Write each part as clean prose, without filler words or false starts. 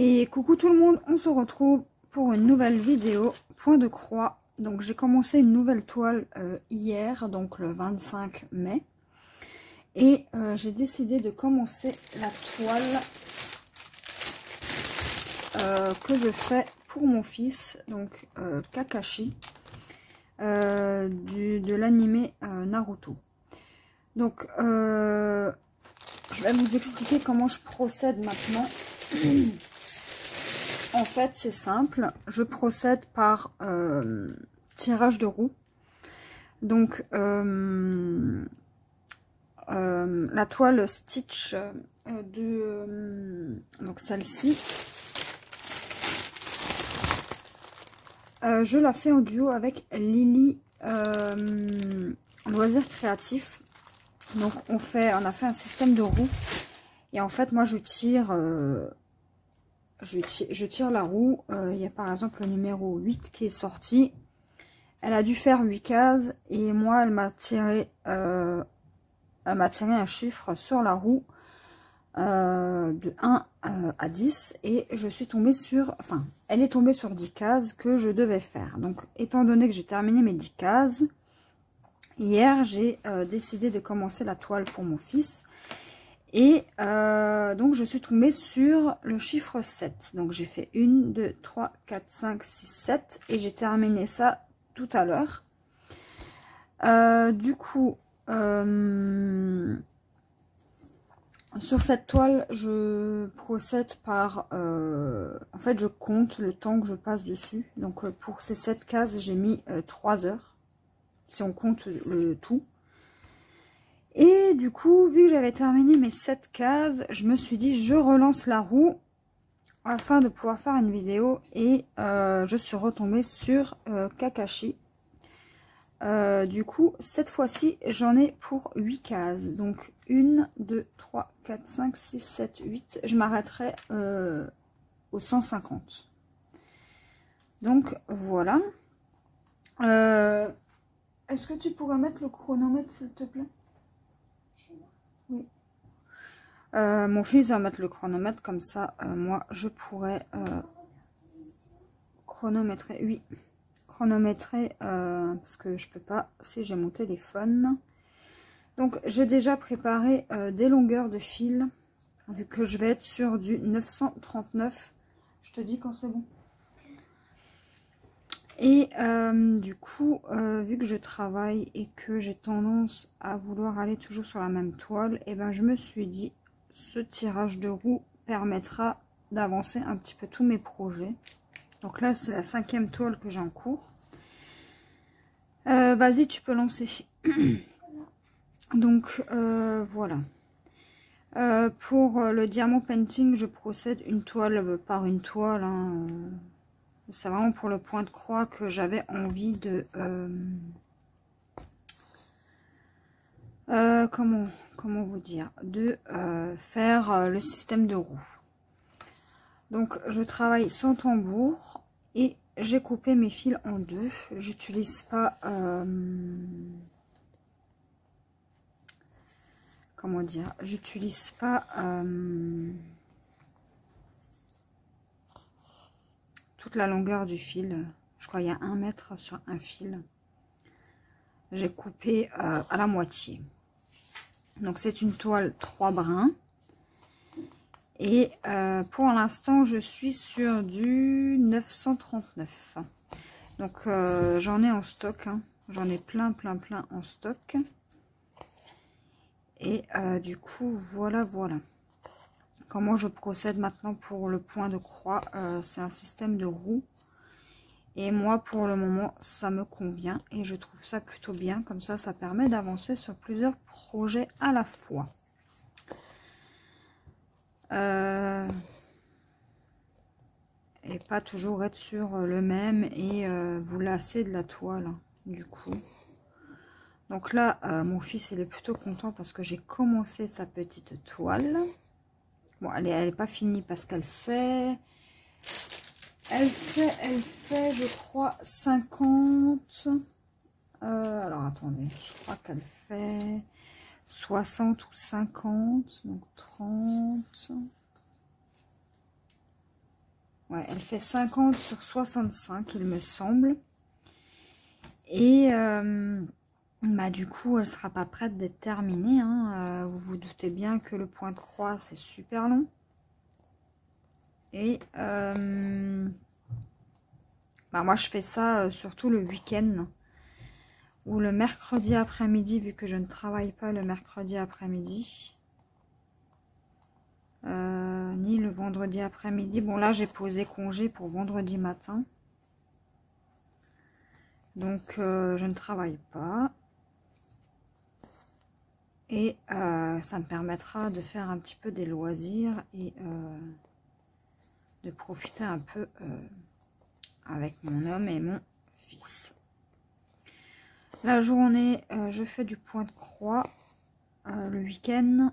Et coucou tout le monde, on se retrouve pour une nouvelle vidéo, point de croix. Donc j'ai commencé une nouvelle toile hier, donc le 25 mai. Et j'ai décidé de commencer la toile que je fais pour mon fils, donc Kakashi, de l'anime Naruto. Donc je vais vous expliquer comment je procède maintenant. En fait, c'est simple. Je procède par tirage de roue. Donc, la toile Stitch donc celle-ci, je la fais en duo avec Lily Loisirs Créatifs. Donc, on a fait un système de roue. Et en fait, moi, je tire la roue. Il y a par exemple le numéro 8 qui est sorti. Elle a dû faire 8 cases. Et moi, elle m'a tiré un chiffre sur la roue de 1 à 10. Et je suis tombée sur... Enfin, elle est tombée sur 10 cases que je devais faire. Donc, étant donné que j'ai terminé mes 10 cases, hier, j'ai décidé de commencer la toile pour mon fils. Et donc, je suis tombée sur le chiffre 7. Donc, j'ai fait 1, 2, 3, 4, 5, 6, 7. Et j'ai terminé ça tout à l'heure. Du coup, sur cette toile, je procède par... en fait, je compte le temps que je passe dessus. Donc, pour ces 7 cases, j'ai mis 3 heures. Si on compte le tout. Et du coup, vu que j'avais terminé mes 7 cases, je me suis dit, je relance la roue afin de pouvoir faire une vidéo. Et je suis retombée sur Kakashi. Du coup, cette fois-ci, j'en ai pour 8 cases. Donc, 1, 2, 3, 4, 5, 6, 7, 8. Je m'arrêterai au 150. Donc, voilà. Est-ce que tu pourrais mettre le chronomètre, s'il te plaît? Oui. Mon fils va mettre le chronomètre, comme ça, moi, je pourrais chronométrer. Oui, chronométrer, parce que je peux pas si j'ai mon téléphone. Donc, j'ai déjà préparé des longueurs de fil, vu que je vais être sur du 939. Je te dis quand c'est bon. Et du coup, vu que je travaille et que j'ai tendance à vouloir aller toujours sur la même toile, et ben je me suis dit, ce tirage de roue permettra d'avancer un petit peu tous mes projets. Donc là, c'est la 5e toile que j'ai en cours. Vas-y, tu peux lancer. Donc, voilà. Pour le diamant painting, je procède une toile par une toile, hein, c'est vraiment pour le point de croix que j'avais envie de... comment vous dire? De faire le système de roue. Donc, je travaille sans tambour et j'ai coupé mes fils en deux. J'utilise pas... comment dire? J'utilise pas... toute la longueur du fil. Je crois qu'il y a 1 mètre sur un fil. J'ai coupé à la moitié. Donc c'est une toile 3 brins. Et pour l'instant, je suis sur du 939. Donc j'en ai en stock. Hein. J'en ai plein en stock. Et du coup, voilà. Comment je procède maintenant pour le point de croix? C'est un système de roue. Et moi, pour le moment, ça me convient. Et je trouve ça plutôt bien. Comme ça, ça permet d'avancer sur plusieurs projets à la fois. Et pas toujours être sur le même et vous lasser de la toile, hein, du coup. Donc là, mon fils, il est plutôt content parce que j'ai commencé sa petite toile. Bon, elle est pas finie parce qu'elle fait... Elle fait, je crois, 50. Alors, attendez. Je crois qu'elle fait 60 ou 50. Donc, 30. Ouais, elle fait 50 sur 65, il me semble. Et bah, du coup, elle sera pas prête d'être terminée. Hein. Vous vous doutez bien que le point de croix, c'est super long. Et bah, moi, je fais ça surtout le week-end. Ou le mercredi après-midi, vu que je ne travaille pas le mercredi après-midi. Ni le vendredi après-midi. Bon, là, j'ai posé congé pour vendredi matin. Donc, je ne travaille pas. Et ça me permettra de faire un petit peu des loisirs et de profiter un peu avec mon homme et mon fils. La journée, je fais du point de croix. Le week-end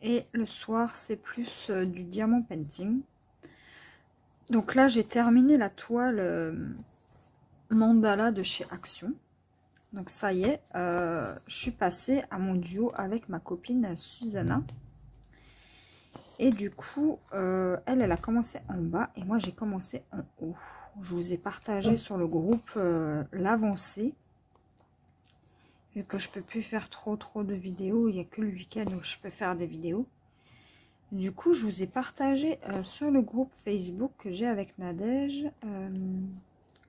et le soir, c'est plus du diamant painting. Donc là, j'ai terminé la toile mandala de chez Action. Donc ça y est, je suis passée à mon duo avec ma copine Susanna. Et du coup, elle a commencé en bas et moi j'ai commencé en haut. Je vous ai partagé sur le groupe l'avancée. Vu que je peux plus faire trop de vidéos, il n'y a que le week-end où je peux faire des vidéos. Du coup, je vous ai partagé sur le groupe Facebook que j'ai avec Nadège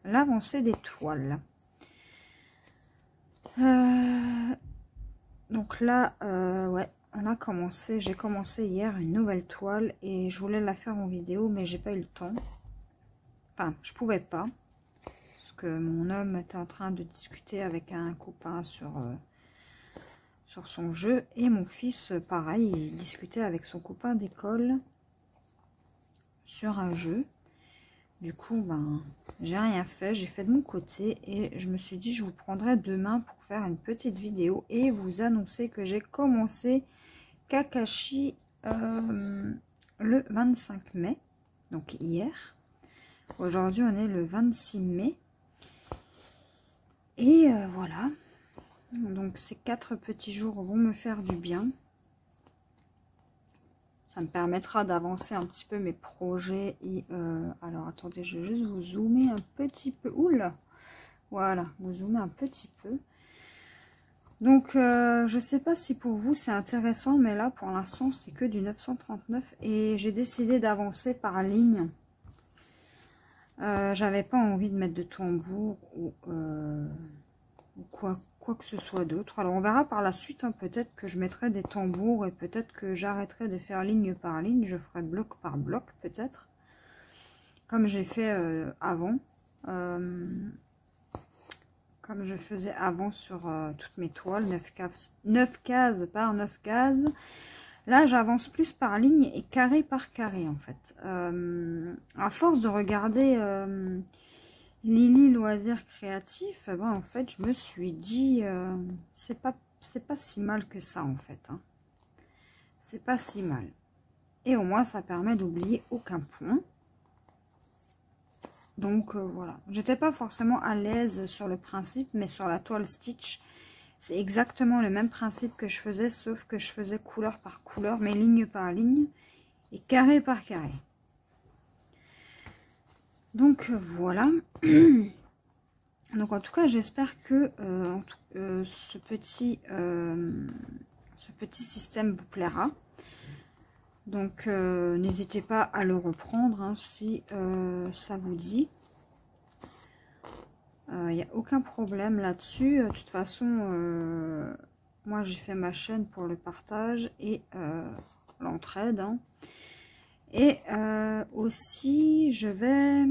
l'avancée des toiles. Donc là, ouais, on a commencé. J'ai commencé hier une nouvelle toile et je voulais la faire en vidéo, mais j'ai pas eu le temps. Enfin, je pouvais pas parce que mon homme était en train de discuter avec un copain sur son jeu et mon fils, pareil, il discutait avec son copain d'école sur un jeu. Du coup, ben, j'ai rien fait, j'ai fait de mon côté et je me suis dit je vous prendrai demain pour faire une petite vidéo et vous annoncer que j'ai commencé Kakashi le 25 mai, donc hier. Aujourd'hui, on est le 26 mai. Et voilà. Donc, ces 4 petits jours vont me faire du bien. Ça me permettra d'avancer un petit peu mes projets. Et alors, attendez, je vais juste vous zoomer un petit peu. Oula! Voilà, vous zoomez un petit peu. Donc, je sais pas si pour vous c'est intéressant, mais là, pour l'instant, c'est que du 939. Et j'ai décidé d'avancer par ligne. J'avais pas envie de mettre de tambour ou quoi que ce soit d'autre. Alors, on verra par la suite. Hein, peut-être que je mettrai des tambours et peut-être que j'arrêterai de faire ligne par ligne. Je ferai bloc par bloc, peut-être. Comme j'ai fait avant. Comme je faisais avant sur toutes mes toiles, 9 cases par 9 cases. Là, j'avance plus par ligne et carré par carré, en fait. À force de regarder Lily Loisirs Créatifs, ben, en fait, je me suis dit, c'est pas si mal que ça, en fait. Hein. C'est pas si mal. Et au moins, ça permet d'oublier aucun point. Donc voilà, j'étais pas forcément à l'aise sur le principe, mais sur la toile Stitch, c'est exactement le même principe que je faisais, sauf que je faisais couleur par couleur, mais ligne par ligne, et carré par carré. Donc voilà. Donc en tout cas, j'espère que ce petit système vous plaira. Donc n'hésitez pas à le reprendre hein, si ça vous dit. Il n'y a aucun problème là-dessus. De toute façon, moi j'ai fait ma chaîne pour le partage et l'entraide. Hein. Et aussi, je vais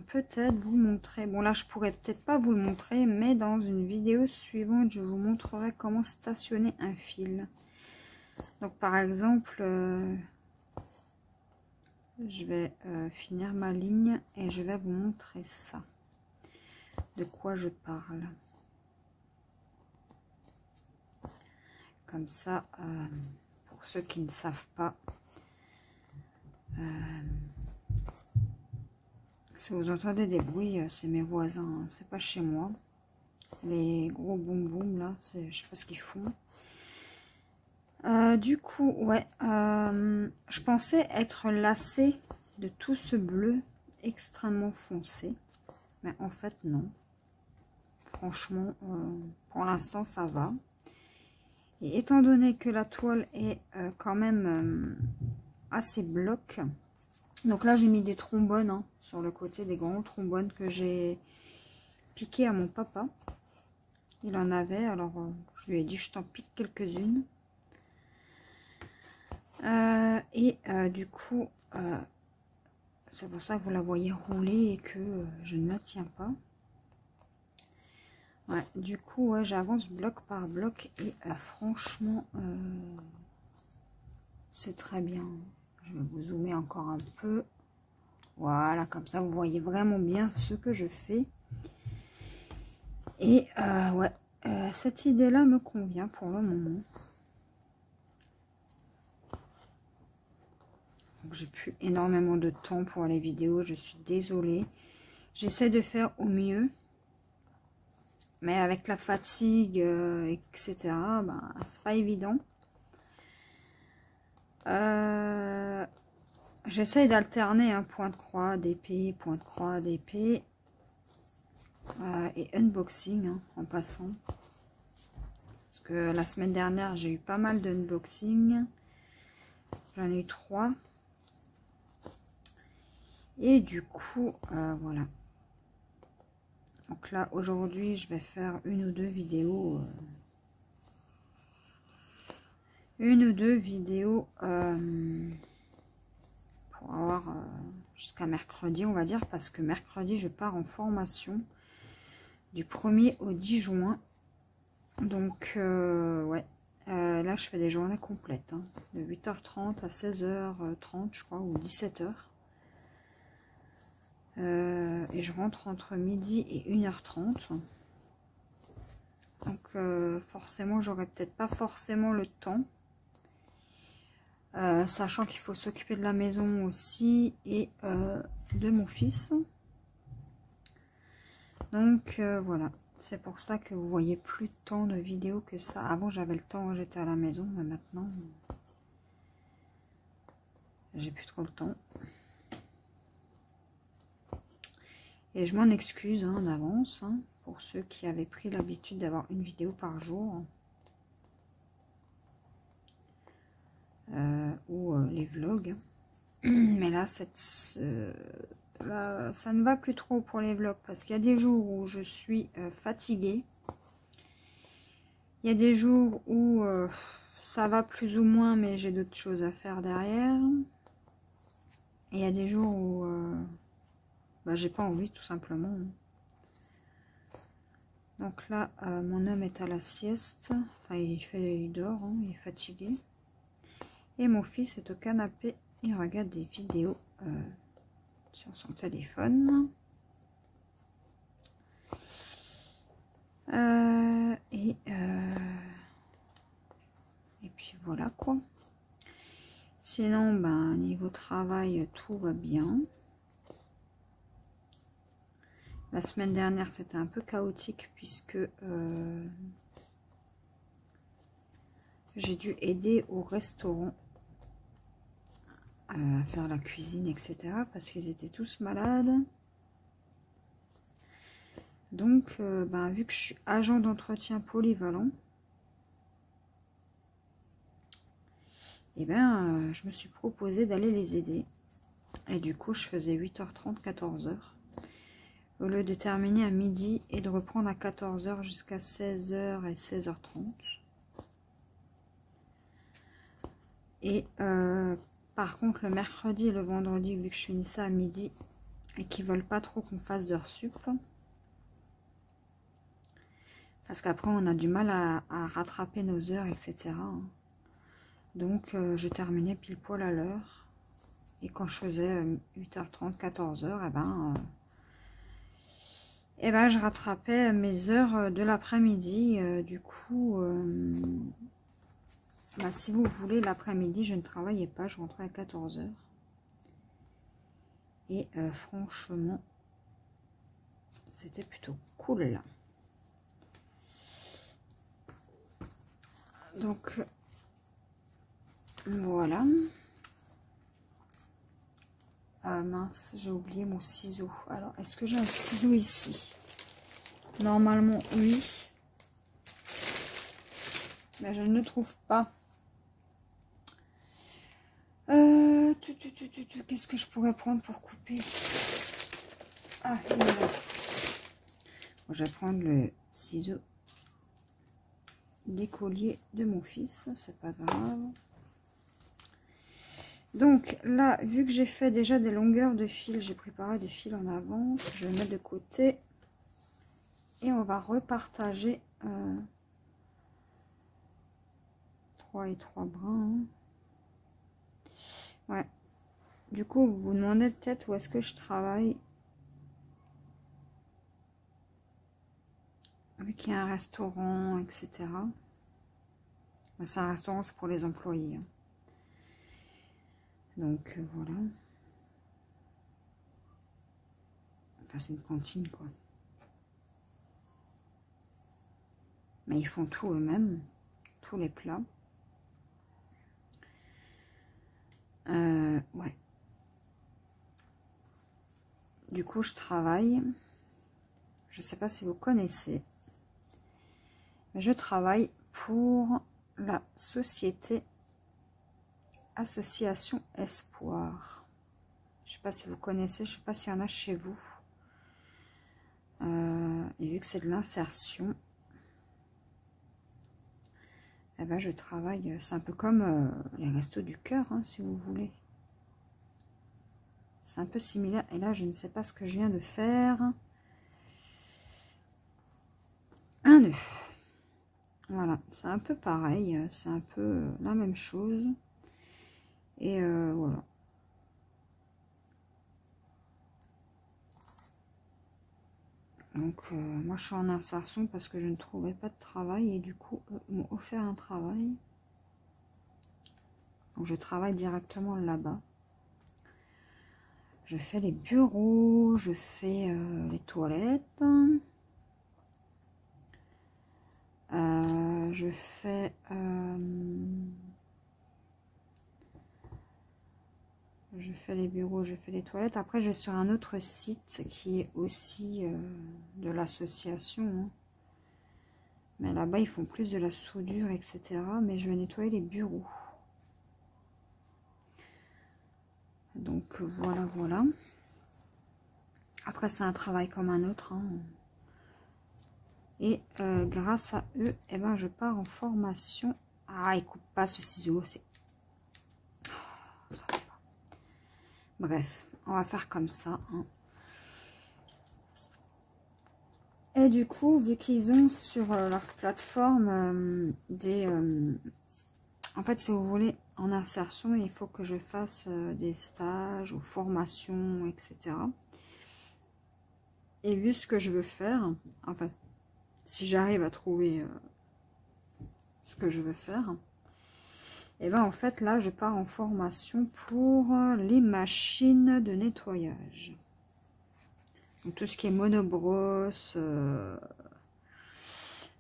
peut-être vous montrer. Bon là, je pourrais peut-être pas vous le montrer, mais dans une vidéo suivante, je vous montrerai comment stationner un fil. Donc par exemple... je vais finir ma ligne et je vais vous montrer ça. De quoi je parle. Comme ça, pour ceux qui ne savent pas. Si vous entendez des bruits, c'est mes voisins. Hein, c'est pas chez moi. Les gros boum boum là, je sais pas ce qu'ils font. Du coup, ouais, je pensais être lassée de tout ce bleu extrêmement foncé. Mais en fait, non. Franchement, pour l'instant, ça va. Et étant donné que la toile est quand même assez bloc, donc là, j'ai mis des trombones hein, sur le côté, des grands trombones que j'ai piqué à mon papa. Il en avait, alors je lui ai dit, je t'en pique quelques-unes. Du coup, c'est pour ça que vous la voyez rouler et que je ne la tiens pas. Ouais, du coup, ouais, j'avance bloc par bloc et franchement, c'est très bien. Je vais vous zoomer encore un peu. Voilà, comme ça, vous voyez vraiment bien ce que je fais. Et ouais, cette idée-là me convient pour le moment. J'ai plus énormément de temps pour les vidéos, je suis désolée. J'essaie de faire au mieux. Mais avec la fatigue, etc., ben, c'est pas évident. J'essaie d'alterner un point de croix, d'épée, point de croix, d'épée. Et unboxing hein, en passant. Parce que la semaine dernière, j'ai eu pas mal d'unboxing. J'en ai eu 3. Et du coup, voilà. Donc là, aujourd'hui, je vais faire une ou deux vidéos. Pour avoir jusqu'à mercredi, on va dire. Parce que mercredi, je pars en formation du 1er au 10 juin. Donc, ouais. Là, je fais des journées complètes. Hein, de 8h30 à 16h30, je crois, ou 17h. Et je rentre entre midi et 1h30. Donc forcément, j'aurai peut-être pas forcément le temps. Sachant qu'il faut s'occuper de la maison aussi et de mon fils. Donc voilà. C'est pour ça que vous voyez plus tant de vidéos que ça. Avant, j'avais le temps, j'étais à la maison. Mais maintenant, j'ai plus trop le temps. Et je m'en excuse hein, d'avance hein, pour ceux qui avaient pris l'habitude d'avoir une vidéo par jour. Ou les vlogs. Mais là, là, ça ne va plus trop pour les vlogs parce qu'il y a des jours où je suis fatiguée. Il y a des jours où ça va plus ou moins, mais j'ai d'autres choses à faire derrière. Et il y a des jours où bah, j'ai pas envie tout simplement. Donc là, mon homme est à la sieste. Enfin, il dort, hein, il est fatigué. Et mon fils est au canapé. Il regarde des vidéos sur son téléphone. Et puis voilà quoi. Sinon, ben, niveau travail, tout va bien. La semaine dernière, c'était un peu chaotique puisque j'ai dû aider au restaurant à faire la cuisine, etc. parce qu'ils étaient tous malades. Donc, ben, vu que je suis agent d'entretien polyvalent, et ben, je me suis proposé d'aller les aider. Et du coup, je faisais 8h30, 14h. Au lieu de terminer à midi et de reprendre à 14h jusqu'à 16h et 16h30. Et par contre, le mercredi et le vendredi, vu que je finis ça à midi et qu'ils veulent pas trop qu'on fasse d'heures sup, parce qu'après on a du mal à rattraper nos heures, etc. Donc je terminais pile poil à l'heure. Et quand je faisais 8h30, 14h, et ben, je rattrapais mes heures de l'après-midi. Du coup, bah, si vous voulez, l'après-midi, je ne travaillais pas, je rentrais à 14h. Et franchement, c'était plutôt cool là. Donc, Voilà. Ah mince, j'ai oublié mon ciseau. Alors, est-ce que j'ai un ciseau ici? Normalement, oui. Mais je ne le trouve pas. Qu'est-ce que je pourrais prendre pour couper? Ah, voilà. Bon, je vais prendre le ciseau d'écolier de mon fils. C'est pas grave. Donc là, vu que j'ai fait déjà des longueurs de fil, j'ai préparé des fils en avance. Je vais mettre de côté. Et on va repartager 3 et 3 brins. Hein. Ouais. Du coup, vous vous demandez peut-être où est-ce que je travaille. Vu qu'il y a un restaurant, etc. C'est un restaurant, c'est pour les employés. Hein. Donc, voilà. Enfin, c'est une cantine, quoi. Mais ils font tout eux-mêmes. Tous les plats. Ouais. Du coup, je travaille. Je ne sais pas si vous connaissez. Mais je travaille pour la société Association Espoir. Je ne sais pas si vous connaissez. Je ne sais pas s'il y en a chez vous. Et vu que c'est de l'insertion, eh ben, je travaille. C'est un peu comme les restos du cœur, hein, si vous voulez. C'est un peu similaire. Et là, je ne sais pas ce que je viens de faire. Un nœud. Voilà, c'est un peu pareil. C'est un peu la même chose. Et voilà. Donc, moi, je suis en insertion parce que je ne trouvais pas de travail. Et du coup, ils m'ont offert un travail. Donc, je travaille directement là-bas. Je fais les bureaux, je fais les toilettes. Je fais... je fais les bureaux, je fais les toilettes. Après, je vais sur un autre site qui est aussi de l'association. Hein. Mais là-bas, ils font plus de la soudure, etc. Mais je vais nettoyer les bureaux. Donc, voilà, voilà. Après, c'est un travail comme un autre. Hein. Et grâce à eux, eh ben, je pars en formation. Ah, il coupe pas ce ciseau. C'est... Oh, ça va pas. Bref, on va faire comme ça. Hein. Et du coup, vu qu'ils ont sur leur plateforme des... en fait, si vous voulez, en insertion, il faut que je fasse des stages ou formations, etc. Et vu ce que je veux faire, en fait, si j'arrive à trouver ce que je veux faire, et ben en fait, là, je pars en formation pour les machines de nettoyage. Donc, tout ce qui est monobrosse...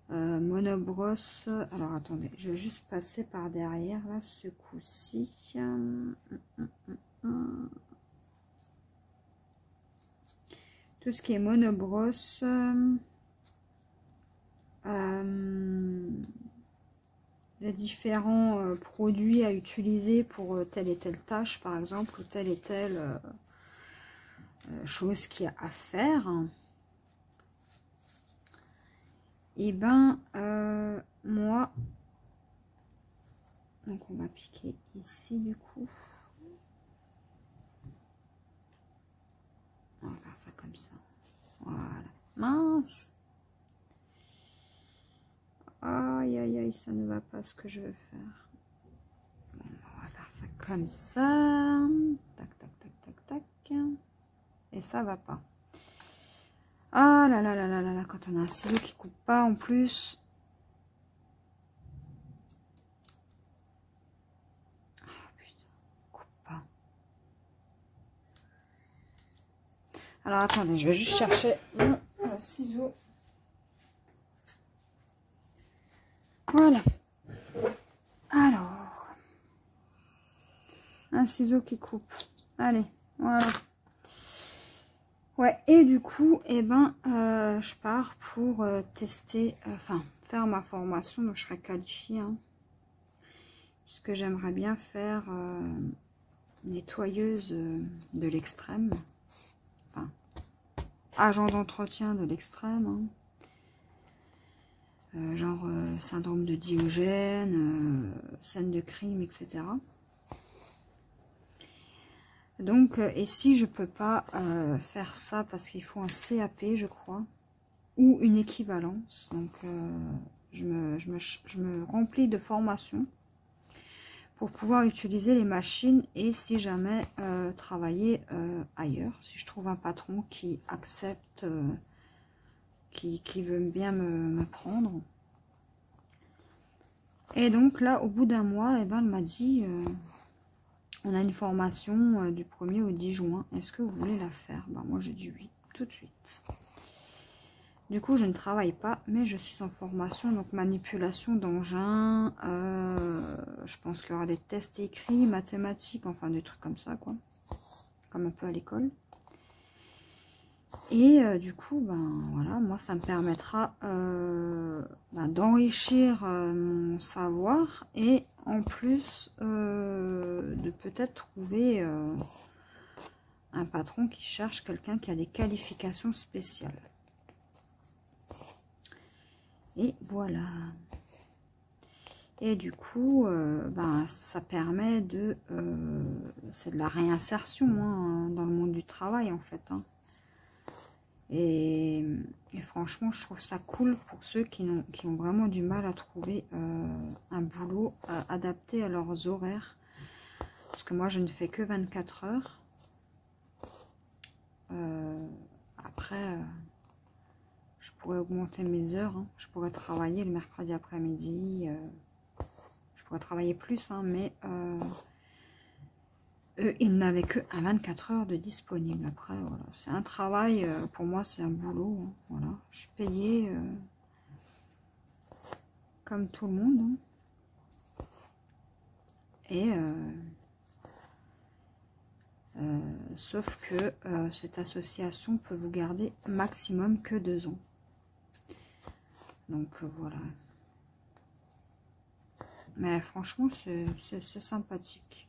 monobrosse, alors attendez, je vais juste passer par derrière là ce coup-ci. Tout ce qui est monobrosse, les différents produits à utiliser pour telle et telle tâche par exemple, ou telle et telle chose qu'il y a à faire. Et ben moi, donc on va piquer ici du coup. On va faire ça comme ça. Voilà. Mince. Aïe aïe aïe, ça ne va pas ce que je veux faire. Bon, on va faire ça comme ça. Tac tac tac tac tac. Et ça va pas. Ah là là là là là là, quand on a un ciseau qui coupe pas en plus. Ah putain, coupe pas. Alors attendez, je vais juste chercher mon ciseau. Voilà. Alors. Un ciseau qui coupe. Allez, voilà. Ouais, et du coup, eh ben, je pars pour tester, enfin, faire ma formation, donc je serai qualifiée, hein, puisque j'aimerais bien faire nettoyeuse de l'extrême, enfin, agent d'entretien de l'extrême, hein. Genre syndrome de Diogène, scène de crime, etc. Donc, et si je peux pas faire ça parce qu'il faut un CAP, je crois, ou une équivalence, donc je me remplis de formation pour pouvoir utiliser les machines et si jamais travailler ailleurs, si je trouve un patron qui accepte, qui veut bien me prendre. Et donc là, au bout d'un mois, eh ben, elle m'a dit, on a une formation du 1er au 10 juin, est-ce que vous voulez la faire? Ben, moi j'ai dit oui, tout de suite. Du coup, je ne travaille pas, mais je suis en formation, donc manipulation d'engins, je pense qu'il y aura des tests écrits, mathématiques, enfin des trucs comme ça, quoi, comme un peu à l'école. Et du coup, ben voilà, moi ça me permettra d'enrichir mon savoir et en plus de peut-être trouver un patron qui cherche quelqu'un qui a des qualifications spéciales. Et voilà. Et du coup, ça permet de... c'est de la réinsertion hein, dans le monde du travail en fait, hein. Et franchement, je trouve ça cool pour ceux qui ont vraiment du mal à trouver un boulot adapté à leurs horaires. Parce que moi, je ne fais que 24 heures. Après, je pourrais augmenter mes heures. Hein. Je pourrais travailler le mercredi après-midi. Je pourrais travailler plus, hein, mais... eux, ils n'avaient que à 24 heures de disponible. Après, voilà, c'est un travail, pour moi, c'est un boulot. Hein, voilà, je suis payée comme tout le monde. Hein. Et sauf que cette association peut vous garder maximum que 2 ans. Donc voilà. Mais franchement, c'est sympathique.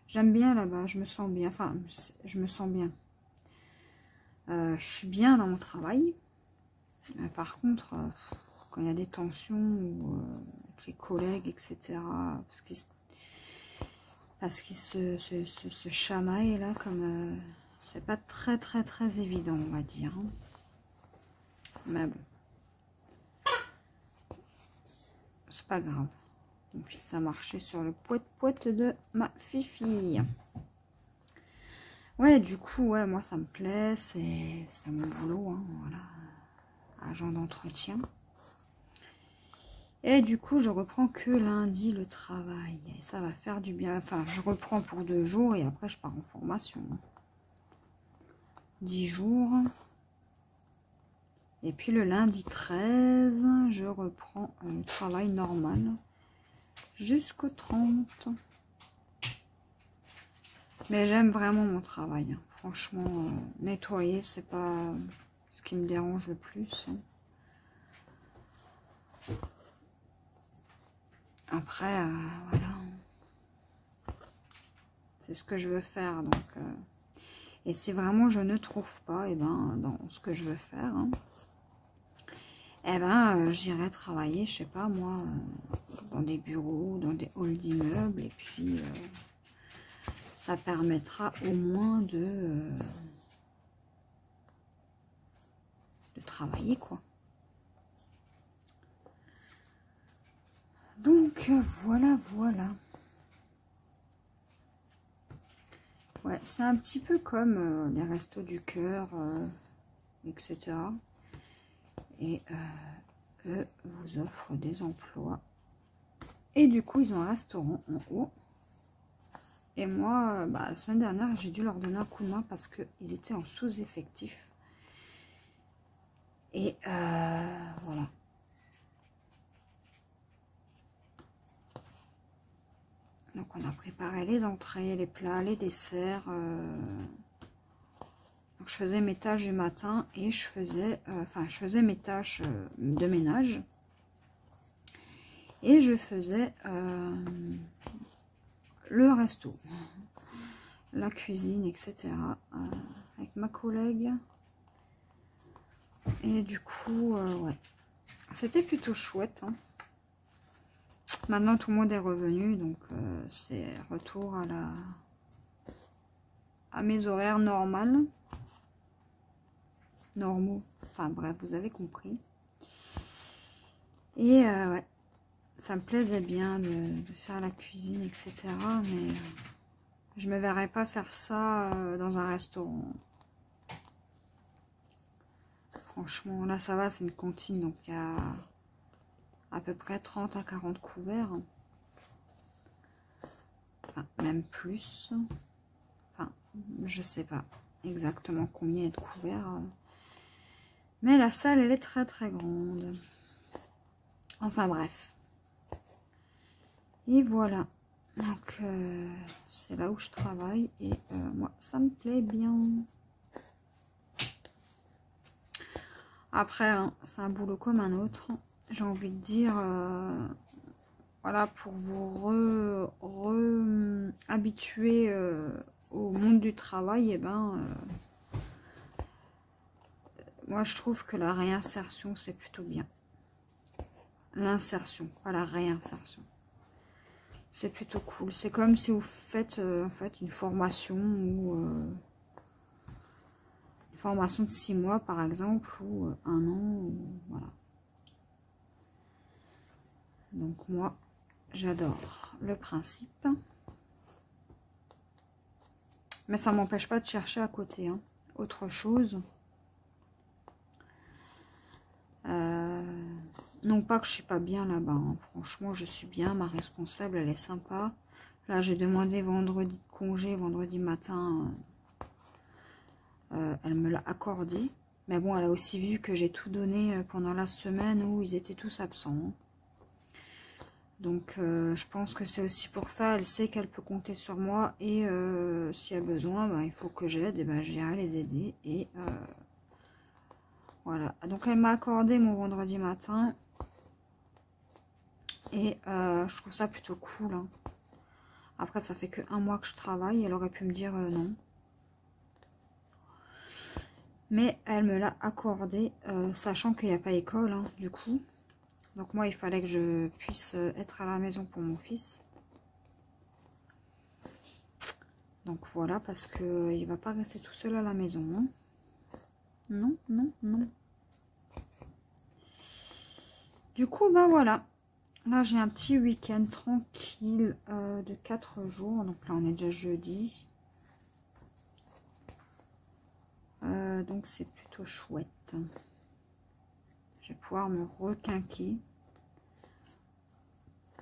J'aime bien là-bas, je me sens bien. Enfin, je me sens bien. Je suis bien dans mon travail. Par contre, quand il y a des tensions avec les collègues, etc., parce qu'ils se chamaillent là, comme c'est pas très évident, on va dire. Hein. Mais bon, c'est pas grave. Mon fils a marché sur le poète de ma fille. Ouais, du coup, ouais, moi ça me plaît, c'est mon boulot, hein, voilà, agent d'entretien. Et du coup, je reprends que lundi le travail. Et ça va faire du bien. Enfin, je reprends pour 2 jours et après je pars en formation. 10 jours. Et puis le lundi 13, je reprends le travail normal jusqu'au 30. Mais j'aime vraiment mon travail. Hein. Franchement, nettoyer, c'est pas ce qui me dérange le plus. Hein. Après, voilà. C'est ce que je veux faire. Donc, et si vraiment je ne trouve pas, et ben, dans ce que je veux faire, hein, eh ben, j'irai travailler, je sais pas moi, dans des bureaux, dans des halls d'immeubles. Et puis, ça permettra au moins de travailler, quoi. Donc, voilà. Ouais, c'est un petit peu comme les restos du cœur, etc. Et eux vous offrent des emplois. Et du coup, ils ont un restaurant en haut. Et moi, la semaine dernière, j'ai dû leur donner un coup de main parce qu'ils étaient en sous-effectif. Et voilà. Donc on a préparé les entrées, les plats, les desserts. Donc je faisais mes tâches du matin et je faisais, je faisais mes tâches de ménage. Et je faisais le resto, la cuisine, etc. Avec ma collègue. Et du coup, ouais, c'était plutôt chouette. Hein. Maintenant, tout le monde est revenu, donc c'est retour à mes horaires normaux. Enfin bref, vous avez compris. Et ouais, ça me plaisait bien de faire la cuisine, etc. Mais je me verrais pas faire ça dans un restaurant. Franchement, là ça va, c'est une cantine, donc il y a à peu près 30 à 40 couverts. Enfin, même plus. Enfin, je sais pas exactement combien il y a de couverts. Mais la salle, elle est très très grande. Enfin bref. Et voilà. Donc, c'est là où je travaille. Et moi, ça me plaît bien. Après, hein, c'est un boulot comme un autre. J'ai envie de dire... voilà, pour vous habituer au monde du travail, et ben... moi, je trouve que la réinsertion, c'est plutôt bien. L'insertion, pas la réinsertion. C'est plutôt cool. C'est comme si vous faites en fait une formation ou une formation de 6 mois par exemple ou 1 an. Ou, voilà. Donc moi, j'adore le principe. Mais ça m'empêche pas de chercher à côté. Hein. Autre chose. Non pas que je suis pas bien là-bas. Hein. Franchement, je suis bien. Ma responsable, elle est sympa. Là, j'ai demandé vendredi de congé, vendredi matin. Elle me l'a accordé. Mais bon, elle a aussi vu que j'ai tout donné pendant la semaine où ils étaient tous absents. Donc, je pense que c'est aussi pour ça. Elle sait qu'elle peut compter sur moi. Et s'il y a besoin, ben, il faut que j'aide. Et ben, j'irai les aider. Et voilà. Donc, elle m'a accordé mon vendredi matin. Et je trouve ça plutôt cool. Hein. Après, ça fait que 1 mois que je travaille. Elle aurait pu me dire non. Mais elle me l'a accordé, sachant qu'il n'y a pas école, hein, du coup. Donc moi, il fallait que je puisse être à la maison pour mon fils. Donc voilà, parce qu'il ne va pas rester tout seul à la maison. Hein. Non, non, non. Du coup, ben voilà. Là, j'ai un petit week-end tranquille de 4 jours. Donc là, on est déjà jeudi. Donc c'est plutôt chouette. Je vais pouvoir me requinquer,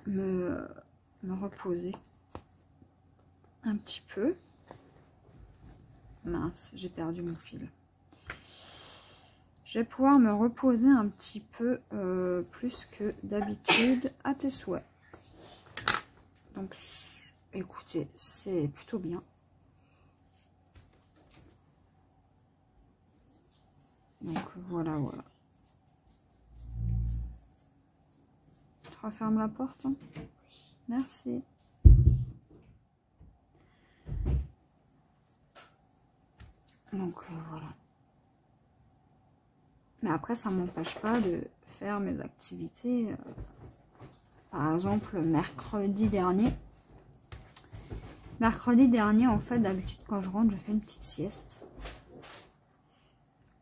me reposer un petit peu. Mince, j'ai perdu mon fil. Je vais pouvoir me reposer un petit peu plus que d'habitude à tes souhaits. Donc écoutez, c'est plutôt bien. Donc voilà, voilà. Tu refermes la porte, hein? Merci. Donc voilà. Mais après, ça ne m'empêche pas de faire mes activités. Par exemple, mercredi dernier. Mercredi dernier, en fait, d'habitude, quand je rentre, je fais une petite sieste.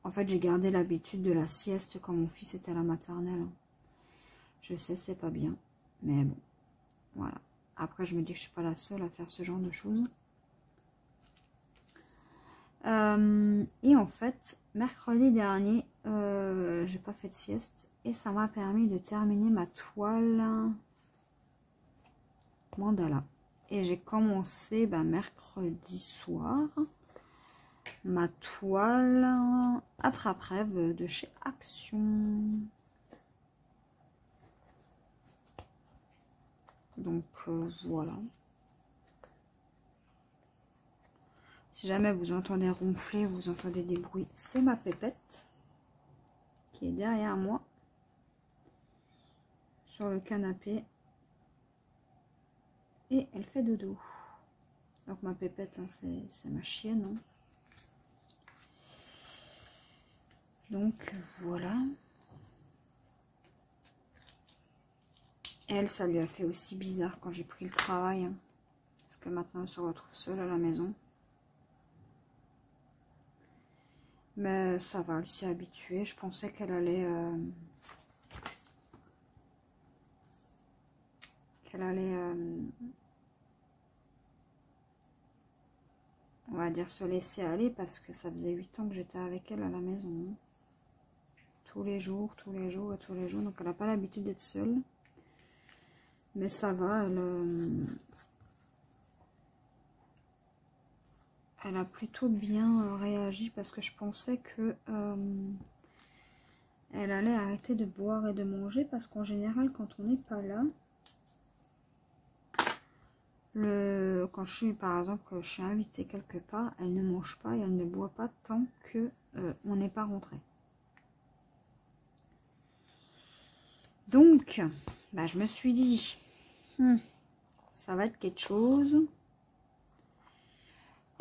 En fait, j'ai gardé l'habitude de la sieste quand mon fils était à la maternelle. Je sais, c'est pas bien. Mais bon, voilà. Après, je me dis que je suis pas la seule à faire ce genre de choses. Et en fait, mercredi dernier, j'ai pas fait de sieste. Et ça m'a permis de terminer ma toile mandala. Et j'ai commencé mercredi soir ma toile attrape-rêve de chez Action. Donc voilà. Si jamais vous entendez ronfler, vous entendez des bruits, c'est ma pépette qui est derrière moi sur le canapé et elle fait dodo. Donc ma pépette, hein, c'est ma chienne. Hein. Donc voilà. Elle, ça lui a fait aussi bizarre quand j'ai pris le travail. Hein, parce que maintenant, elle se retrouve seule à la maison. Mais ça va, elle s'y est habituée. Je pensais qu'elle allait... on va dire se laisser aller. Parce que ça faisait 8 ans que j'étais avec elle à la maison. Hein. Tous les jours, tous les jours et tous les jours. Donc elle n'a pas l'habitude d'être seule. Mais ça va, elle a plutôt bien réagi parce que je pensais que elle allait arrêter de boire et de manger parce qu'en général, quand on n'est pas là, quand je suis, par exemple, que je suis invitée quelque part, elle ne mange pas et elle ne boit pas tant que on n'est pas rentré. Donc, bah, je me suis dit, ça va être quelque chose.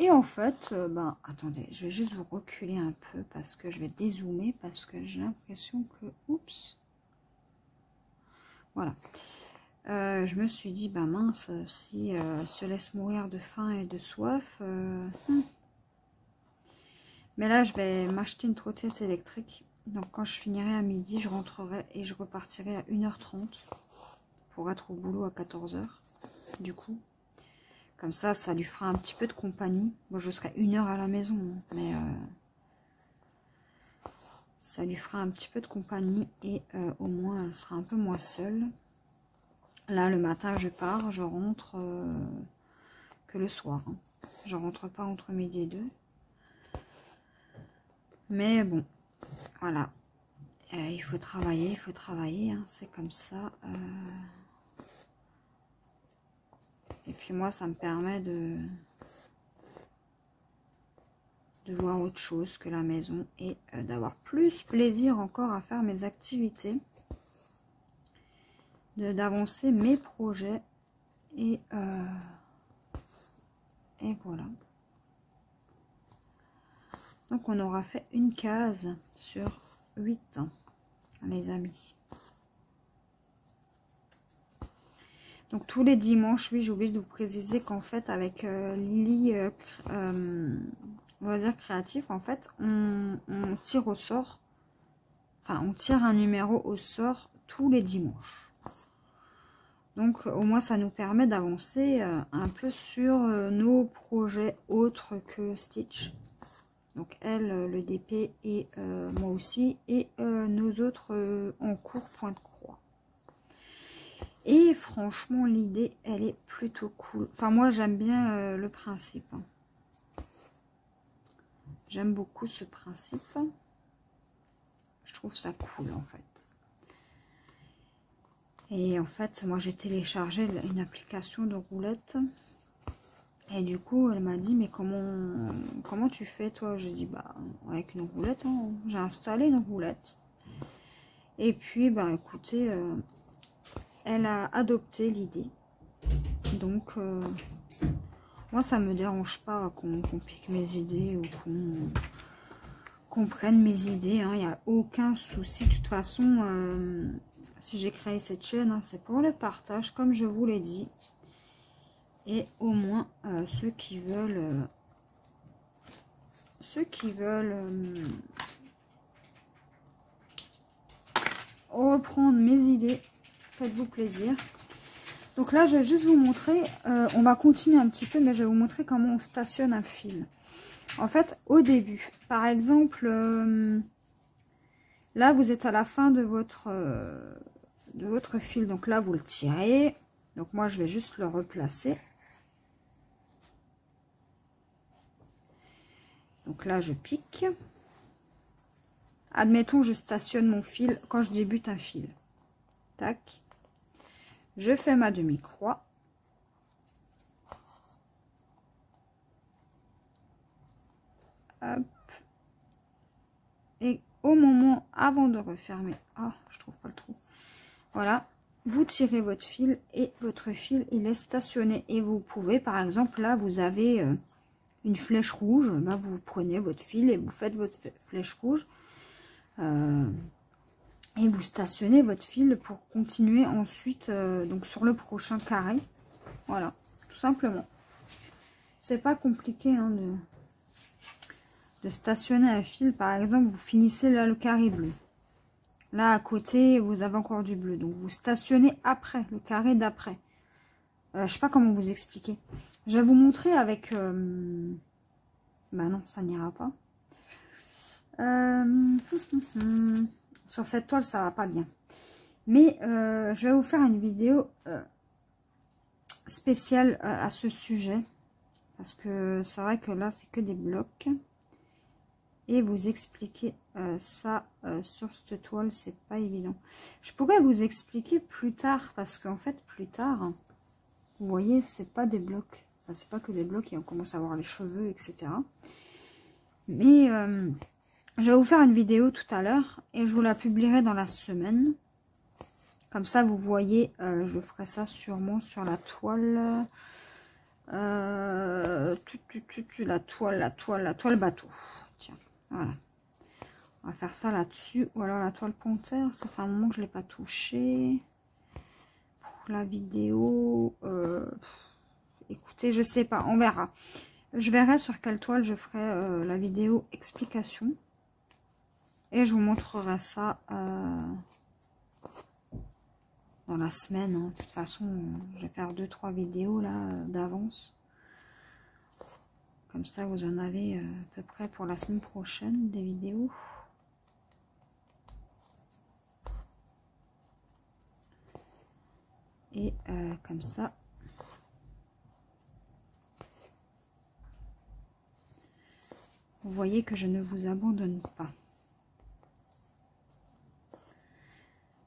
Et en fait, ben, attendez, je vais juste vous reculer un peu parce que je vais dézoomer parce que j'ai l'impression que, oups, voilà. Je me suis dit, bah mince, si elle se laisse mourir de faim et de soif. Mais là, je vais m'acheter une trottinette électrique. Donc quand je finirai à midi, je rentrerai et je repartirai à 1h30 pour être au boulot à 14h. Du coup. Comme ça, ça lui fera un petit peu de compagnie. Moi, je serai 1 heure à la maison, mais ça lui fera un petit peu de compagnie et au moins, elle sera un peu moins seule. Là, le matin, je pars, je rentre que le soir. Hein. Je rentre pas entre midi et 2. Mais bon, voilà. Il faut travailler, hein, c'est comme ça. Et puis moi, ça me permet de voir autre chose que la maison et d'avoir plus plaisir encore à faire mes activités, d'avancer mes projets et voilà. Donc on aura fait une case sur 8 ans, les amis. Donc tous les dimanches, oui, j'ai oublié de vous préciser qu'en fait avec Lily, on va dire créatif, en fait, on tire au sort, enfin on tire un numéro au sort tous les dimanches. Donc au moins ça nous permet d'avancer un peu sur nos projets autres que Stitch. Donc elle, le DP et moi aussi, et nos autres en cours point de croix. Et franchement l'idée elle est plutôt cool. Enfin moi j'aime bien le principe. Hein. J'aime beaucoup ce principe. Je trouve ça cool en fait. Et en fait, moi j'ai téléchargé une application de roulette. Et du coup, elle m'a dit, mais comment tu fais toi? J'ai dit, bah avec une roulette, hein. J'ai installé une roulette. Et puis, bah écoutez, elle a adopté l'idée. Donc, moi ça me dérange pas qu'on pique mes idées ou qu'on prenne mes idées. Il n'y a aucun souci. De toute façon... si j'ai créé cette chaîne, hein, c'est pour le partage, comme je vous l'ai dit. Et au moins, ceux qui veulent reprendre mes idées, faites-vous plaisir. Donc là, je vais juste vous montrer, on va continuer un petit peu, mais je vais vous montrer comment on stationne un fil. En fait, au début, par exemple, là, vous êtes à la fin de votre fil. Donc là, vous le tirez. Donc moi, je vais juste le replacer. Donc là, je pique. Admettons, je stationne mon fil quand je débute un fil. Tac. Je fais ma demi-croix. hop. Et au moment avant de refermer, ah, je trouve pas le trou. Voilà, vous tirez votre fil et votre fil il est stationné. Et vous pouvez, par exemple, là vous avez une flèche rouge. Là vous prenez votre fil et vous faites votre flèche rouge. Et vous stationnez votre fil pour continuer ensuite donc sur le prochain carré. Voilà, tout simplement. C'est pas compliqué hein, de stationner un fil. Par exemple, vous finissez là le carré bleu. Là à côté, vous avez encore du bleu. Donc vous stationnez après, le carré d'après. Je sais pas comment vous expliquer. Je vais vous montrer avec... Bah non, ça n'ira pas. Sur cette toile, ça va pas bien. Mais je vais vous faire une vidéo spéciale à ce sujet. Parce que c'est vrai que là, c'est que des blocs. Et vous expliquer ça sur cette toile, c'est pas évident. Je pourrais vous expliquer plus tard. Parce qu'en fait, plus tard, vous voyez, c'est pas des blocs. Enfin, c'est pas que des blocs et on commence à voir les cheveux, etc. Mais... je vais vous faire une vidéo tout à l'heure et je vous la publierai dans la semaine. Comme ça, vous voyez, je ferai ça sûrement sur la toile. La toile bateau. Tiens, voilà. On va faire ça là-dessus. Ou alors la toile panthère. Ça fait un moment que je ne l'ai pas touché. Pour la vidéo. Écoutez, je sais pas. On verra. Je verrai sur quelle toile je ferai la vidéo explication. Et je vous montrerai ça dans la semaine. Hein. De toute façon, je vais faire 2-3 vidéos là d'avance. Comme ça, vous en avez à peu près pour la semaine prochaine des vidéos. Et comme ça, vous voyez que je ne vous abandonne pas.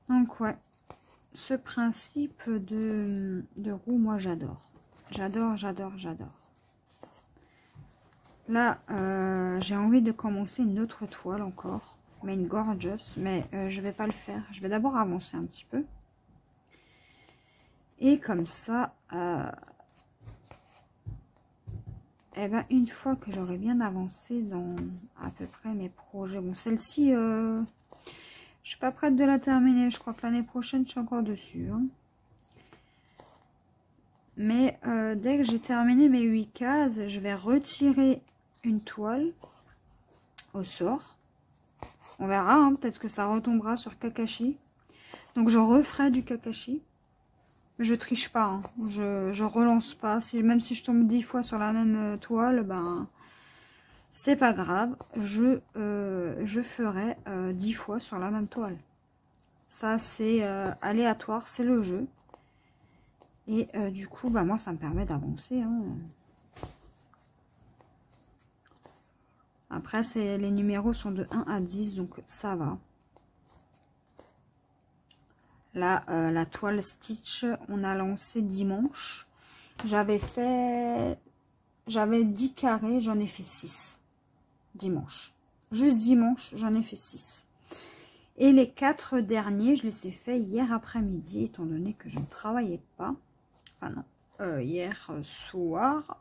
Donc ouais, ce principe de roue, moi j'adore. J'adore, j'adore, j'adore. Là, j'ai envie de commencer une autre toile encore. Mais une gorgeous. Mais je vais pas le faire. Je vais d'abord avancer un petit peu. Et comme ça, et ben, une fois que j'aurai bien avancé dans à peu près mes projets. Bon, celle-ci... je suis pas prête de la terminer. Je crois que l'année prochaine, je suis encore dessus. Hein. Mais dès que j'ai terminé mes 8 cases, je vais retirer une toile au sort. On verra. Hein, peut-être que ça retombera sur Kakashi. Donc, je referai du Kakashi. Mais je triche pas. Hein. Je relance pas. Même si je tombe 10 fois sur la même toile, ben... c'est pas grave, je ferai 10 fois sur la même toile. Ça, c'est aléatoire, c'est le jeu. Et du coup, bah, moi, ça me permet d'avancer. Hein. Après, les numéros sont de 1 à 10, donc ça va. Là, la toile Stitch, on a lancé dimanche. J'avais 10 carrés, j'en ai fait 6. Dimanche. Juste dimanche, j'en ai fait 6. Et les 4 derniers, je les ai fait hier après-midi, étant donné que je ne travaillais pas. Enfin non, hier soir,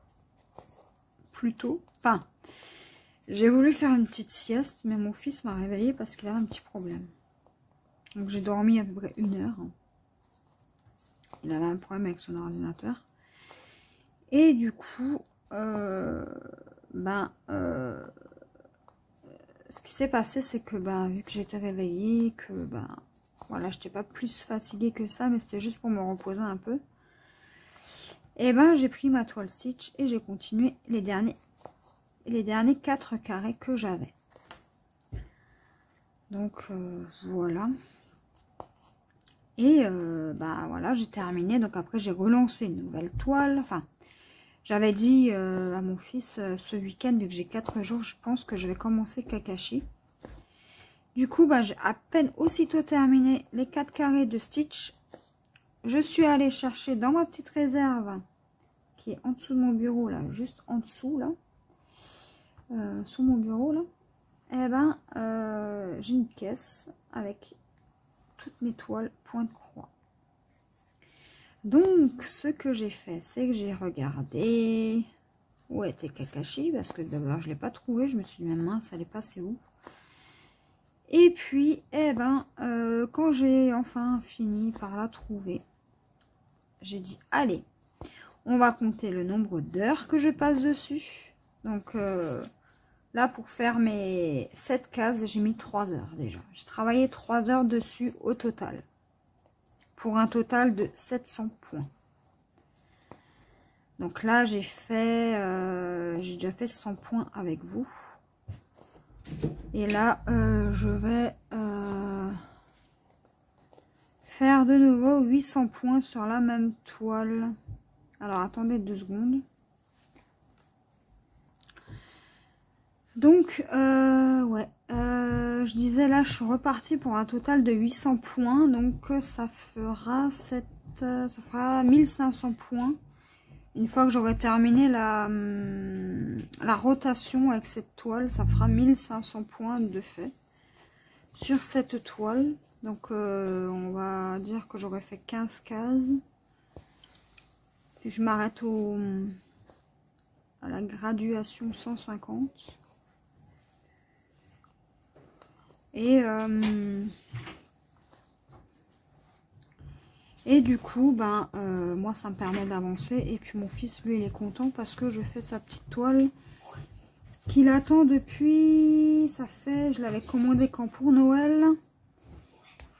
plutôt. Enfin, j'ai voulu faire une petite sieste, mais mon fils m'a réveillée parce qu'il avait un petit problème. Donc j'ai dormi à peu près 1 heure. Il avait un problème avec son ordinateur. Et du coup, ce qui s'est passé, c'est que vu que j'étais réveillée, que voilà, je n'étais pas plus fatiguée que ça, mais c'était juste pour me reposer un peu. Et j'ai pris ma toile Stitch et j'ai continué les derniers 4 carrés que j'avais. Donc voilà. Et voilà, j'ai terminé. Donc après, j'ai relancé une nouvelle toile. Enfin, j'avais dit à mon fils ce week-end, vu que j'ai 4 jours, je pense que je vais commencer Kakashi. Du coup, j'ai à peine aussitôt terminé les 4 carrés de Stitch. Je suis allée chercher dans ma petite réserve, qui est en dessous de mon bureau, là, juste en dessous, là. sur mon bureau là, et ben j'ai une caisse avec toutes mes toiles point de croix. Donc ce que j'ai fait, c'est que j'ai regardé où était Kakashi, parce que d'abord je l'ai pas trouvé, je me suis dit même mince, elle est passée où. Et puis eh ben quand j'ai enfin fini par la trouver, j'ai dit allez, on va compter le nombre d'heures que je passe dessus. Donc là, pour faire mes 7 cases, j'ai mis 3 heures déjà. J'ai travaillé 3 heures dessus au total. Pour un total de 700 points. Donc là, j'ai déjà fait 100 points avec vous. Et là, je vais faire de nouveau 800 points sur la même toile. Alors, attendez 2 secondes. Donc, ouais, je disais là, je suis repartie pour un total de 800 points. Donc, ça fera 1500 points. Une fois que j'aurai terminé la rotation avec cette toile, ça fera 1500 points de fait sur cette toile. Donc, on va dire que j'aurais fait 15 cases. Puis, je m'arrête à la graduation 150. Et du coup, ben, moi, ça me permet d'avancer. Et puis, mon fils, lui, il est content parce que je fais sa petite toile qu'il attend depuis... Ça fait... Je l'avais commandé quand pour Noël.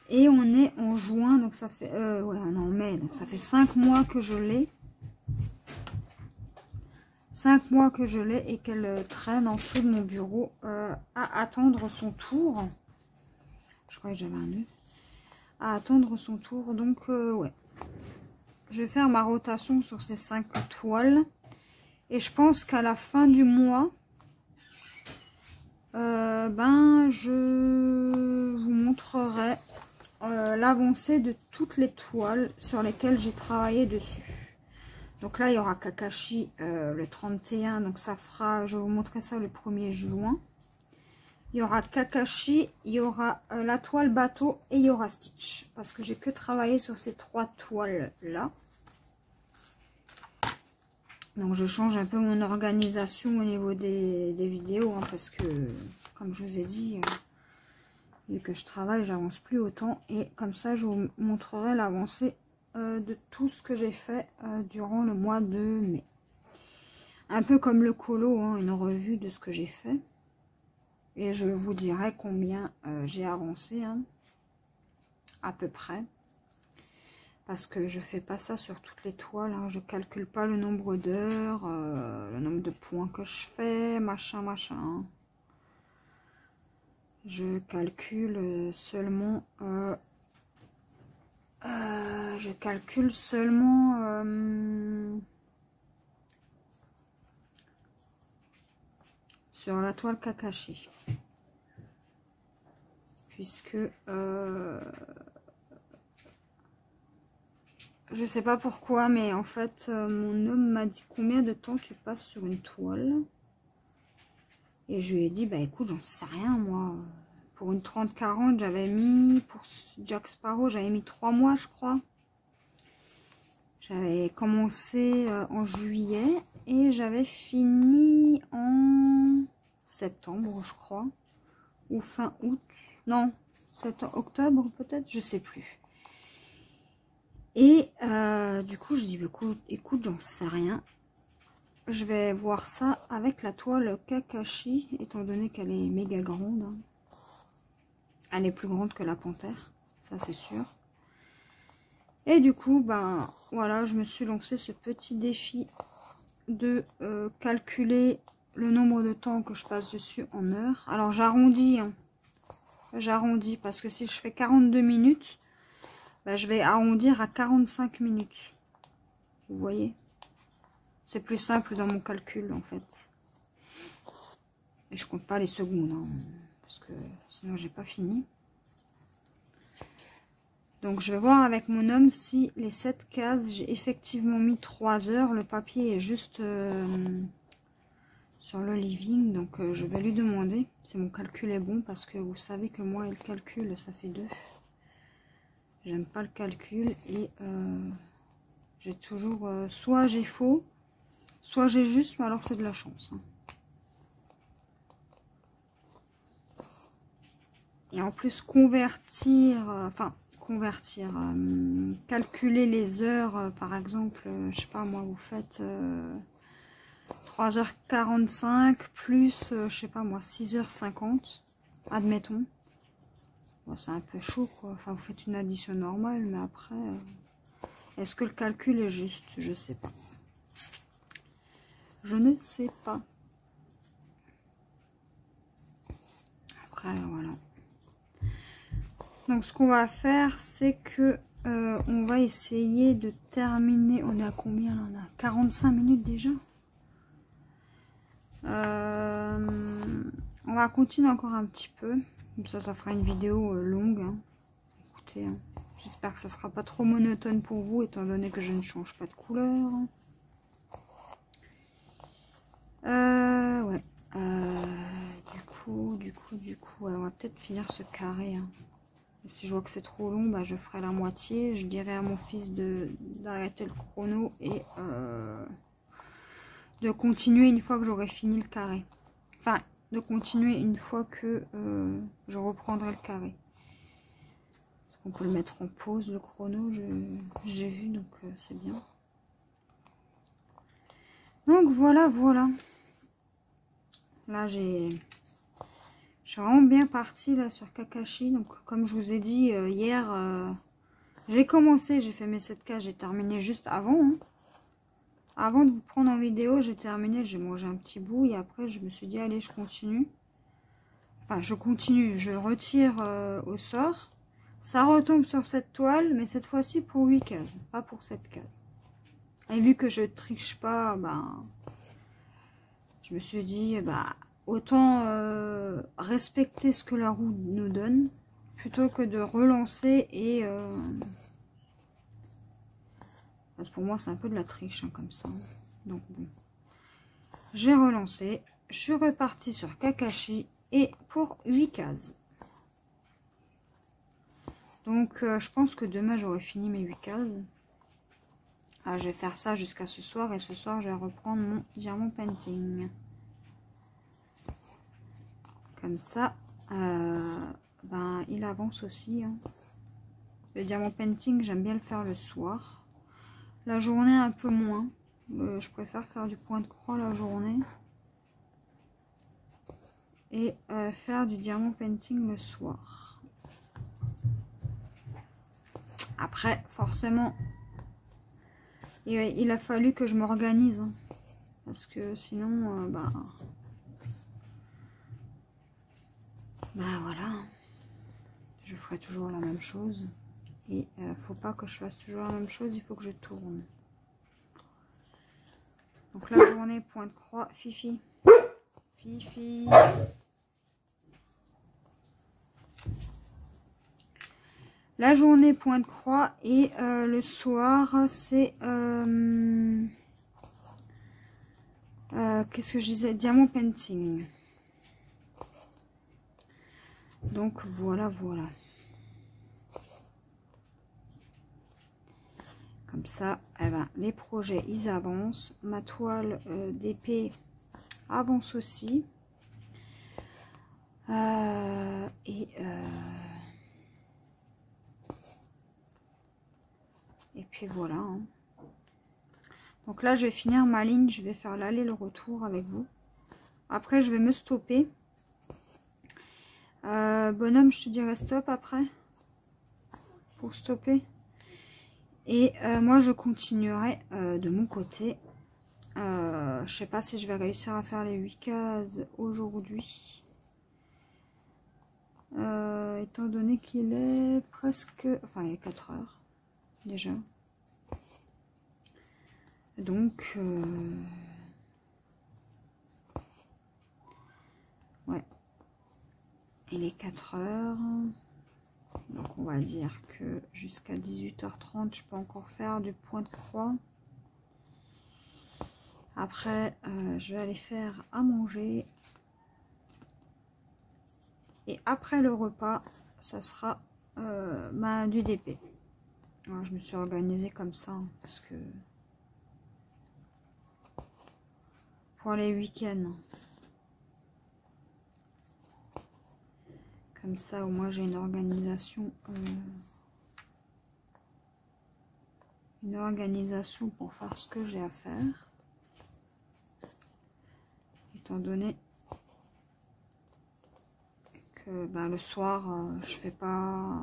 Et on est en juin, donc ça fait... ouais, on est en mai, donc ça fait 5 mois que je l'ai. 5 mois que je l'ai et qu'elle traîne en dessous de mon bureau à attendre son tour. Je crois que j'avais un nœud. À attendre son tour. Donc, ouais. Je vais faire ma rotation sur ces 5 toiles. Et je pense qu'à la fin du mois, ben, je vous montrerai l'avancée de toutes les toiles sur lesquelles j'ai travaillé dessus. Donc là, il y aura Kakashi le 31. Donc, ça fera... Je vais vous montrer ça le 1er juin. Il y aura Kakashi, il y aura la toile bateau et il y aura Stitch. Parce que j'ai que travaillé sur ces 3 toiles-là. Donc je change un peu mon organisation au niveau des vidéos. Hein, parce que, comme je vous ai dit, vu que je travaille, j'avance plus autant. Et comme ça, je vous montrerai l'avancée de tout ce que j'ai fait durant le mois de mai. Un peu comme le colo, hein, une revue de ce que j'ai fait. Et je vous dirai combien j'ai avancé, hein, à peu près. Parce que je fais pas ça sur toutes les toiles. Hein. Je calcule pas le nombre d'heures, le nombre de points que je fais, machin, machin. Je calcule seulement... sur la toile Kakashi. Puisque je sais pas pourquoi, mais en fait mon homme m'a dit combien de temps tu passes sur une toile. Et je lui ai dit bah écoute, j'en sais rien moi. Pour une 30-40 j'avais mis, pour Jack Sparrow j'avais mis 3 mois je crois. J'avais commencé en juillet et j'avais fini en septembre, je crois. Ou fin août. Non, septembre, octobre peut-être, je sais plus. Et du coup, je dis, écoute, j'en sais rien. Je vais voir ça avec la toile Kakashi, étant donné qu'elle est méga grande. Hein. Elle est plus grande que la panthère, ça c'est sûr. Et du coup, ben voilà, je me suis lancé ce petit défi de calculer le nombre de temps que je passe dessus en heures. Alors j'arrondis, hein. J'arrondis parce que si je fais 42 minutes, ben, je vais arrondir à 45 minutes. Vous voyez? C'est plus simple dans mon calcul en fait. Et je compte pas les secondes, hein, parce que sinon j'ai pas fini. Donc je vais voir avec mon homme si les 7 cases, j'ai effectivement mis 3 heures. Le papier est juste sur le living. Donc je vais lui demander si mon calcul est bon, parce que vous savez que moi et le calcul ça fait 2. J'aime pas le calcul et j'ai toujours soit j'ai faux, soit j'ai juste, mais alors c'est de la chance, hein. Et en plus convertir, calculer les heures, par exemple, je sais pas moi, vous faites 3h45 plus, je sais pas moi, 6h50, admettons. Bon, c'est un peu chaud quoi, enfin vous faites une addition normale, mais après, est-ce que le calcul est juste? Je sais pas. Je ne sais pas. Après, voilà. Donc ce qu'on va faire, c'est que on va essayer de terminer. On est à combien là? On a 45 minutes déjà. On va continuer encore un petit peu. Comme ça fera une vidéo longue, hein. Écoutez, hein, j'espère que ça sera pas trop monotone pour vous, étant donné que je ne change pas de couleur. Ouais. Du coup, ouais, on va peut-être finir ce carré, hein. Si je vois que c'est trop long, bah, je ferai la moitié. Je dirai à mon fils d'arrêter le chrono et de continuer une fois que j'aurai fini le carré. Enfin, de continuer une fois que je reprendrai le carré. Parce qu'on peut le mettre en pause, le chrono, j'ai vu, donc c'est bien. Donc voilà, voilà. Là, je suis vraiment bien partie là sur Kakashi. Donc comme je vous ai dit hier, j'ai commencé, j'ai fait mes 7K, j'ai terminé juste avant. Hein. Avant de vous prendre en vidéo, j'ai terminé, j'ai mangé un petit bout et après je me suis dit allez, je continue. Enfin, je continue, je retire au sort. Ça retombe sur cette toile, mais cette fois-ci pour 8 cases, pas pour 7 cases. Et vu que je triche pas, ben, je me suis dit, bah, autant respecter ce que la roue nous donne, plutôt que de relancer et... parce que pour moi, c'est un peu de la triche, hein, comme ça. Donc bon, j'ai relancé, je suis repartie sur Kakashi, et pour 8 cases. Donc je pense que demain, j'aurai fini mes 8 cases. Ah, je vais faire ça jusqu'à ce soir, et ce soir, je vais reprendre mon diamant painting. Comme ça, ben, il avance aussi, hein. Le diamant painting, j'aime bien le faire le soir. La journée, un peu moins. Je préfère faire du point de croix la journée. Et faire du diamant painting le soir. Après, forcément, il a fallu que je m'organise. Hein, parce que sinon, bah voilà. Je ferai toujours la même chose. Et faut pas que je fasse toujours la même chose, il faut que je tourne. Donc la journée, point de croix, Fifi. Fifi. La journée, point de croix, et le soir, c'est... qu'est-ce que je disais? Diamant painting. Donc voilà, voilà. Comme ça, eh ben, les projets, ils avancent. Ma toile d'épée avance aussi. Et puis voilà. Hein. Donc là, je vais finir ma ligne. Je vais faire l'aller, le retour avec vous. Après, je vais me stopper. Bonhomme, je te dirai stop après. Pour stopper. Et moi, je continuerai de mon côté. Je sais pas si je vais réussir à faire les 8 cases aujourd'hui. Étant donné qu'il est presque... Enfin, il est 4 heures déjà. Donc... ouais. Il est 4 heures. Donc on va dire que jusqu'à 18h30, je peux encore faire du point de croix. Après, je vais aller faire à manger. Et après le repas, ça sera du DP. Alors, je me suis organisée comme ça, hein, parce que pour les week-ends. Comme ça, au moins, j'ai une organisation. Une organisation pour faire ce que j'ai à faire. Étant donné que le soir, je fais pas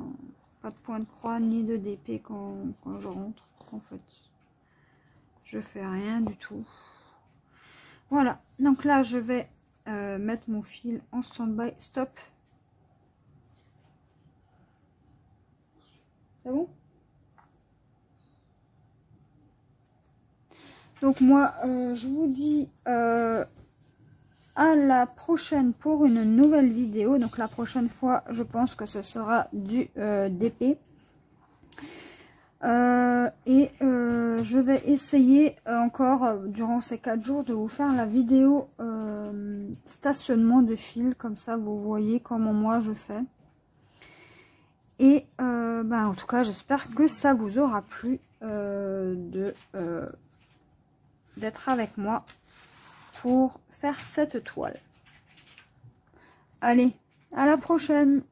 de point de croix ni de DP quand je rentre. En fait, je fais rien du tout. Voilà, donc là, je vais mettre mon fil en stand-by. Stop. C'est bon? Donc moi, je vous dis à la prochaine pour une nouvelle vidéo. Donc la prochaine fois, je pense que ce sera du DP. Je vais essayer encore durant ces 4 jours de vous faire la vidéo stationnement de fil. Comme ça, vous voyez comment moi je fais. Et en tout cas, j'espère que ça vous aura plu d'être avec moi pour faire cette toile. Allez, à la prochaine!